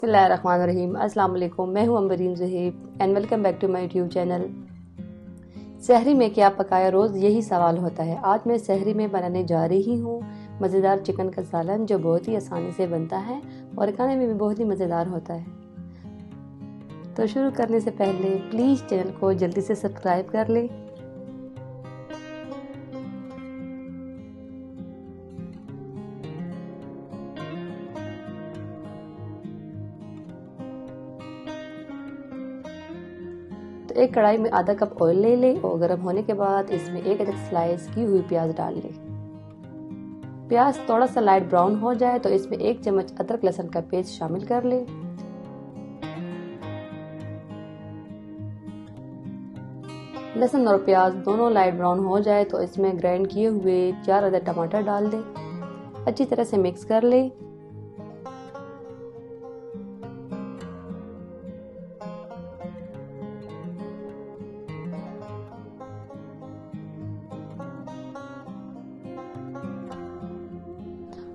बिस्मिल्लाहिर्रहमानिर्रहीम। अस्सलाम वालेकुम। मैं हूं Ambreen Zuhaib and welcome back to my YouTube channel. सहरी में क्या पकाया, रोज़ यही सवाल होता है। आज मैं सहरी में बनाने जा रही हूं मज़ेदार चिकन का सालन, जो बहुत ही आसानी से बनता है और खाने में भी बहुत ही मज़ेदार होता है। तो शुरू करने से पहले प्लीज़ चैनल को जल्दी से सब्सक्राइब कर लें। तो एक कढ़ाई में आधा कप ऑयल ले लें और गर्म होने के बाद इसमें एक अदरक स्लाइस की हुई प्याज डाल लें। प्याज थोड़ा सा लाइट ब्राउन हो जाए तो इसमें 1 चम्मच अदरक लहसुन का पेस्ट शामिल कर लें। लहसुन और प्याज दोनों लाइट ब्राउन हो जाए तो इसमें ग्राइंड किए हुए 4 अदद टमाटर डाल दें। अच्छी तरह से मिक्स कर लें।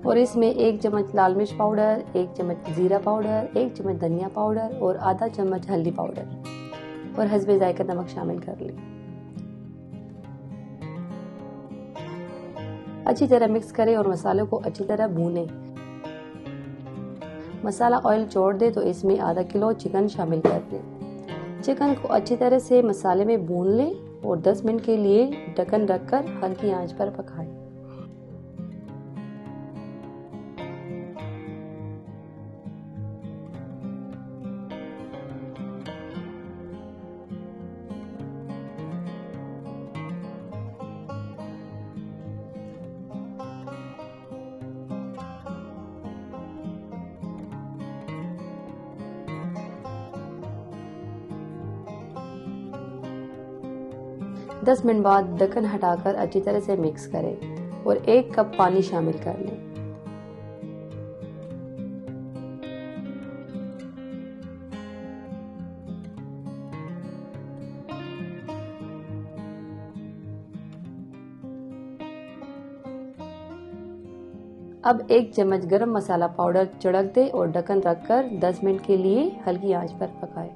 और इसमें 1 चम्मच लाल मिर्च पाउडर, 1 चम्मच जीरा पाउडर, 1 चम्मच धनिया पाउडर और आधा चम्मच हल्दी पाउडर और हस्बे जायका नमक शामिल कर लें। अच्छी तरह मिक्स करें और मसालों को अच्छी तरह भूनें। मसाला ऑयल छोड़ दे तो इसमें आधा किलो चिकन शामिल कर दें। चिकन को अच्छी तरह से मसाले में भून लें और 10 मिनट के लिए ढक्कन रखकर हल्की आंच पर पकाएं। दस मिनट बाद ढक्कन हटाकर अच्छी तरह से मिक्स करें और 1 कप पानी शामिल कर लें। अब 1 चम्मच गरम मसाला पाउडर छिड़क दें और ढक्कन रखकर 10 मिनट के लिए हल्की आंच पर पकाएं।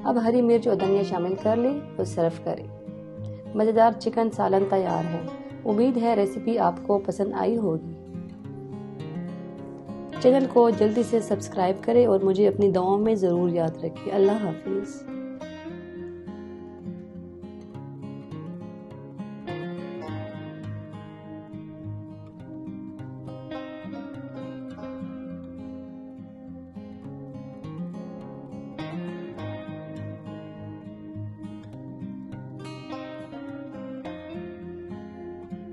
अब हरी मिर्च और धनिया शामिल कर लें और सर्व करें। मज़ेदार चिकन सालन तैयार है। उम्मीद है रेसिपी आपको पसंद आई होगी। चैनल को जल्दी से सब्सक्राइब करें और मुझे अपनी दुआओं में ज़रूर याद रखिए। अल्लाह हाफिज़।